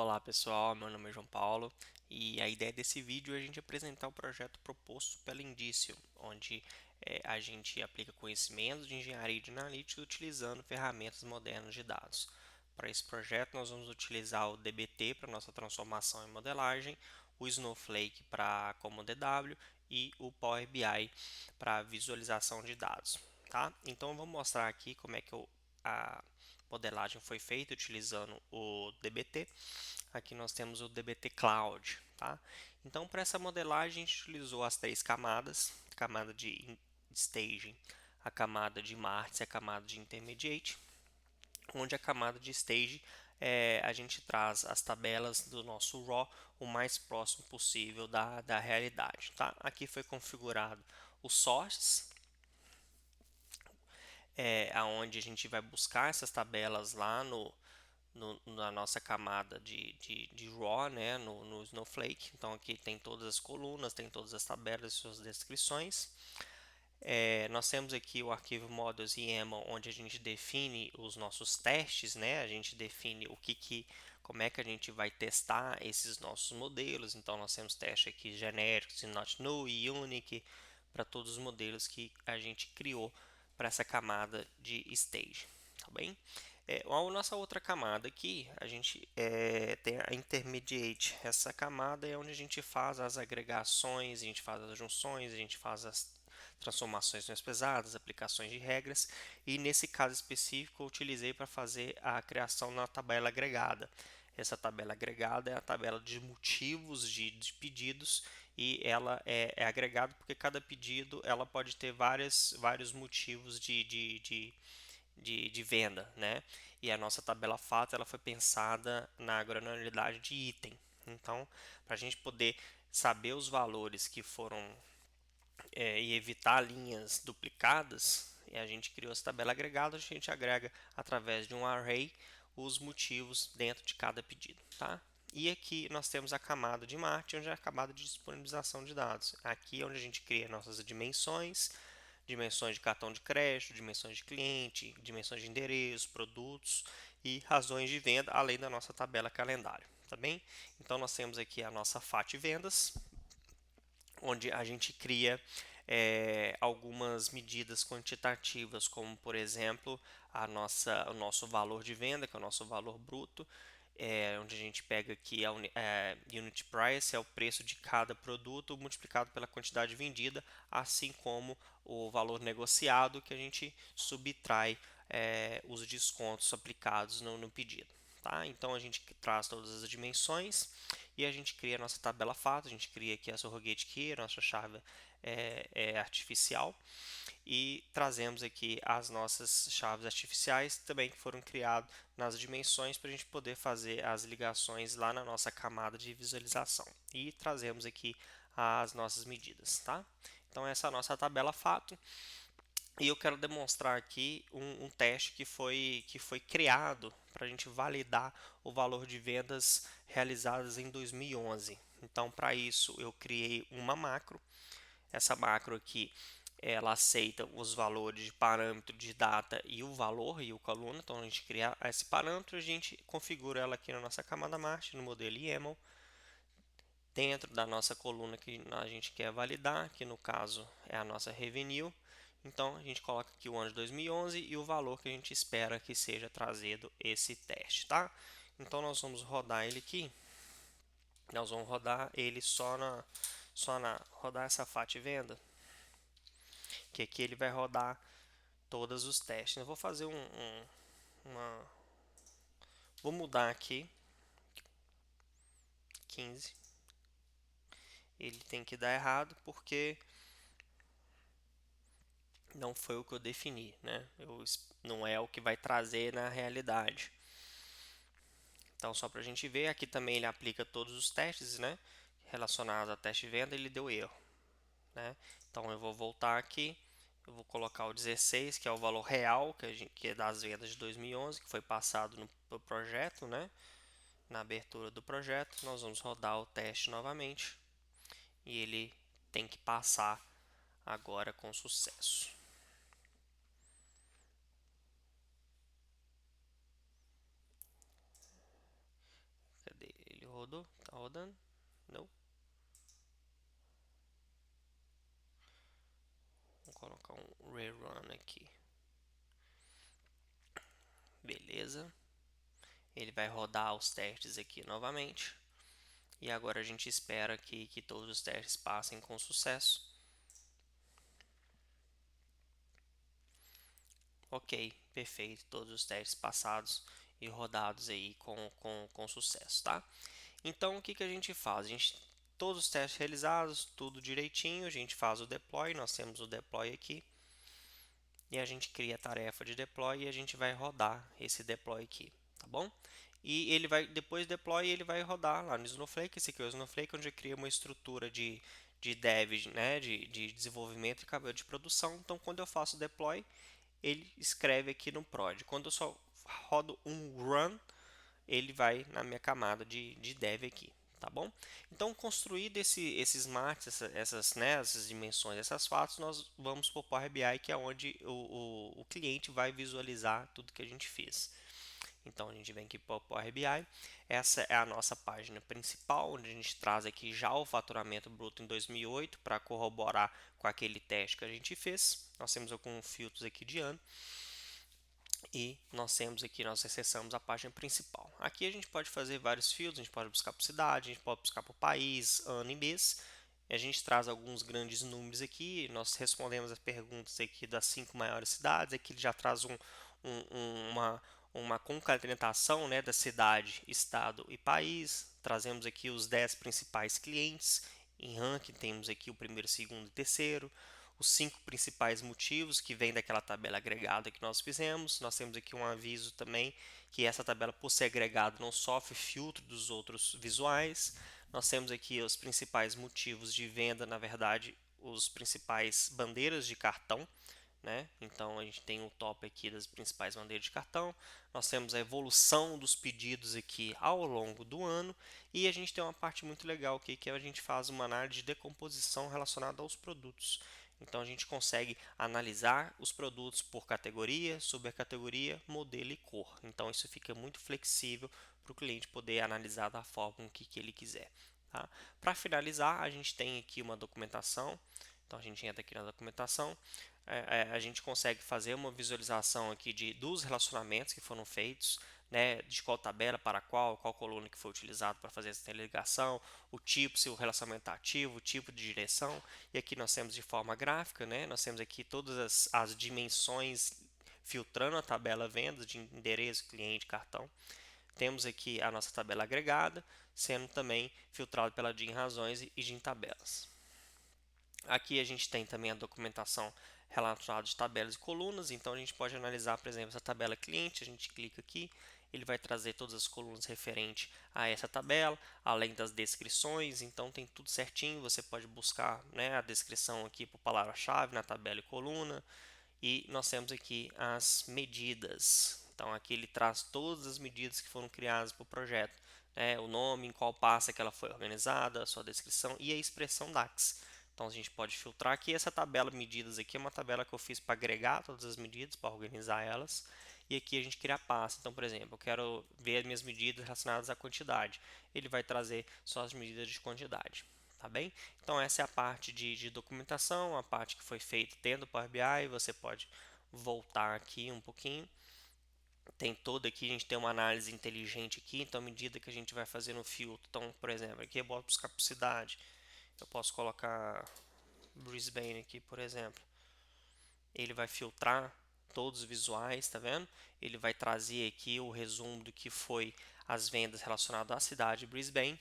Olá pessoal, meu nome é João Paulo e a ideia desse vídeo é a gente apresentar o projeto proposto pela Indício, onde a gente aplica conhecimentos de engenharia e de analítica utilizando ferramentas modernas de dados. Para esse projeto nós vamos utilizar o DBT para nossa transformação em modelagem, o Snowflake para como DW e o Power BI para visualização de dados. Tá? Então eu vou mostrar aqui como é que a modelagem foi feita utilizando o DBT. Aqui nós temos o DBT Cloud, tá? Então, para essa modelagem, a gente utilizou as três camadas: a camada de staging, a camada de Martins e a camada de intermediate, onde a camada de stage a gente traz as tabelas do nosso raw o mais próximo possível da realidade, tá? Aqui foi configurado o source, aonde a gente vai buscar essas tabelas lá na nossa camada de RAW, né, no Snowflake. Então aqui tem todas as colunas, tem todas as tabelas e suas descrições. Nós temos aqui o arquivo models YAML, onde a gente define os nossos testes, né? A gente define como é que a gente vai testar esses nossos modelos. Então nós temos testes aqui genéricos, not null e unique para todos os modelos que a gente criou para essa camada de stage, tá bem? A nossa outra camada aqui, a gente tem a intermediate. Essa camada é onde a gente faz as agregações, a gente faz as junções, a gente faz as transformações mais pesadas, aplicações de regras, e nesse caso específico eu utilizei para fazer a criação na tabela agregada. Essa tabela agregada é a tabela de motivos de pedidos e ela é agregada porque cada pedido ela pode ter vários motivos de venda, né? E a nossa tabela fato ela foi pensada na granularidade de item. Então, para a gente poder saber os valores que foram e evitar linhas duplicadas, e a gente criou essa tabela agregada, a gente agrega através de um array os motivos dentro de cada pedido, tá? E aqui nós temos a camada de marketing, onde é a camada de disponibilização de dados. Aqui é onde a gente cria nossas dimensões, dimensões de cartão de crédito, dimensões de cliente, dimensões de endereço, produtos e razões de venda, além da nossa tabela calendário, tá bem? Então nós temos aqui a nossa FAT vendas, onde a gente cria algumas medidas quantitativas, como por exemplo o nosso valor de venda, que é o nosso valor bruto, onde a gente pega aqui a unit price, é o preço de cada produto multiplicado pela quantidade vendida, assim como o valor negociado, que a gente subtrai os descontos aplicados no pedido. Tá? Então a gente traz todas as dimensões e a gente cria a nossa tabela fato, a gente cria aqui a surrogate key, a nossa chave artificial, e trazemos aqui as nossas chaves artificiais também que foram criadas nas dimensões para a gente poder fazer as ligações lá na nossa camada de visualização, e trazemos aqui as nossas medidas, tá? Então essa é a nossa tabela fato. E eu quero demonstrar aqui um teste que foi criado para a gente validar o valor de vendas realizadas em 2011. Então, para isso, eu criei uma macro. Essa macro aqui, ela aceita os valores de parâmetro de data e o valor e o coluna. Então, a gente cria esse parâmetro, a gente configura ela aqui na nossa camada Marte, no modelo YAML, dentro da nossa coluna que a gente quer validar, que no caso é a nossa revenue. Então a gente coloca aqui o ano de 2011 e o valor que a gente espera que seja trazido esse teste, tá? Então nós vamos rodar ele aqui. Nós vamos rodar ele só na rodar essa FAT venda, que aqui ele vai rodar todos os testes. Eu vou fazer uma, vou mudar aqui 15. Ele tem que dar errado porque não foi o que eu defini, né? Não é o que vai trazer na realidade. Então, só para a gente ver, aqui também ele aplica todos os testes, né? Relacionados a teste de venda, ele deu erro, né? Então, eu vou voltar aqui, eu vou colocar o 16, que é o valor real, que é das vendas de 2011, que foi passado no projeto, né? Na abertura do projeto, nós vamos rodar o teste novamente e ele tem que passar agora com sucesso. Cadê? rodou? Tá rodando? Não. Vou colocar um rerun aqui. Beleza. Ele vai rodar os testes aqui novamente. E agora a gente espera que todos os testes passem com sucesso. Ok, perfeito. Todos os testes passados e rodados aí com sucesso, tá? Então, o que que a gente faz? Todos os testes realizados, tudo direitinho, a gente faz o deploy, nós temos o deploy aqui. E a gente cria a tarefa de deploy e a gente vai rodar esse deploy aqui, tá bom? E ele vai, depois do deploy, ele vai rodar lá no Snowflake. Esse aqui é o Snowflake, onde eu crio uma estrutura de dev, né, de desenvolvimento e de produção. Então, quando eu faço o deploy, ele escreve aqui no prod. Quando eu só rodo um run, ele vai na minha camada de dev aqui, tá bom? Então, construído esses marks, essas dimensões, essas fotos, nós vamos para o Power BI, que é onde o cliente vai visualizar tudo que a gente fez. Então, a gente vem aqui para o Power BI. Essa é a nossa página principal, onde a gente traz aqui já o faturamento bruto em 2008 para corroborar com aquele teste que a gente fez. Nós temos alguns filtros aqui de ano. E nós temos aqui, nós acessamos a página principal. Aqui a gente pode fazer vários filtros, a gente pode buscar por cidade, a gente pode buscar por país, ano e mês. E a gente traz alguns grandes números aqui, nós respondemos as perguntas aqui das 5 maiores cidades. Aqui ele já traz uma concatenação, né, da cidade, estado e país. Trazemos aqui os 10 principais clientes. Em ranking temos aqui o primeiro, segundo e terceiro, os 5 principais motivos que vem daquela tabela agregada que nós fizemos. Nós temos aqui um aviso também que essa tabela, por ser agregada, não sofre filtro dos outros visuais. Nós temos aqui os principais motivos de venda, na verdade, os principais bandeiras de cartão, né? Então a gente tem o top aqui das principais bandeiras de cartão. Nós temos a evolução dos pedidos aqui ao longo do ano e a gente tem uma parte muito legal aqui que a gente faz uma análise de decomposição relacionada aos produtos. Então a gente consegue analisar os produtos por categoria, subcategoria, modelo e cor. Então isso fica muito flexível para o cliente poder analisar da forma que ele quiser. Tá? Para finalizar, a gente tem aqui uma documentação. Então a gente entra aqui na documentação, a gente consegue fazer uma visualização aqui dos relacionamentos que foram feitos, né, de qual tabela para qual coluna que foi utilizado para fazer essa ligação, o tipo, se o relacionamento está ativo, o tipo de direção. E aqui nós temos de forma gráfica, né, nós temos aqui todas as dimensões filtrando a tabela vendas de endereço, cliente, cartão. Temos aqui a nossa tabela agregada, sendo também filtrado pela DIN razões e DIN tabelas. Aqui a gente tem também a documentação relacionada de tabelas e colunas, então a gente pode analisar, por exemplo, essa tabela cliente. A gente clica aqui, ele vai trazer todas as colunas referentes a essa tabela, além das descrições. Então tem tudo certinho, você pode buscar, né, a descrição aqui por palavra-chave na tabela e coluna. E nós temos aqui as medidas. Então aqui ele traz todas as medidas que foram criadas para o projeto, né, o nome, em qual pasta que ela foi organizada, a sua descrição e a expressão DAX. Então a gente pode filtrar aqui. Essa tabela medidas aqui é uma tabela que eu fiz para agregar todas as medidas, para organizar elas. E aqui a gente cria a pasta. Então, por exemplo, eu quero ver as minhas medidas relacionadas à quantidade. Ele vai trazer só as medidas de quantidade. Tá bem? Então essa é a parte de documentação, a parte que foi feita dentro do Power BI. Você pode voltar aqui um pouquinho. Tem todo aqui, a gente tem uma análise inteligente aqui, então à medida que a gente vai fazendo o filtro, então, por exemplo, aqui eu posso buscar por cidade, eu posso colocar Brisbane aqui, por exemplo. Ele vai filtrar todos os visuais, tá vendo? Ele vai trazer aqui o resumo do que foi as vendas relacionadas à cidade de Brisbane.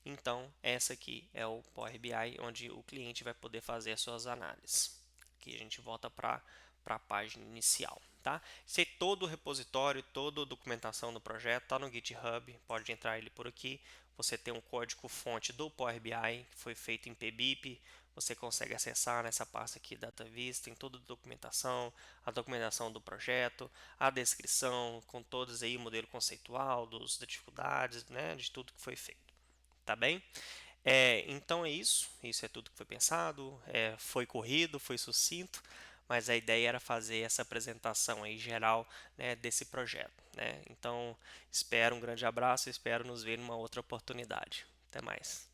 Então, essa aqui é o Power BI, onde o cliente vai poder fazer as suas análises. Aqui a gente volta para a página inicial. Tá? Se todo o repositório, toda a documentação do projeto está no GitHub, pode entrar ele por aqui. Você tem um código fonte do Power BI que foi feito em PBIP. Você consegue acessar nessa pasta aqui DataVis, tem toda a documentação do projeto, a descrição com todos aí o modelo conceitual, das dificuldades, né, de tudo que foi feito. Tá bem? Então é isso é tudo que foi pensado, foi corrido, foi sucinto, mas a ideia era fazer essa apresentação aí geral, né, desse projeto, né? Então, espero um grande abraço, espero nos ver numa outra oportunidade. Até mais.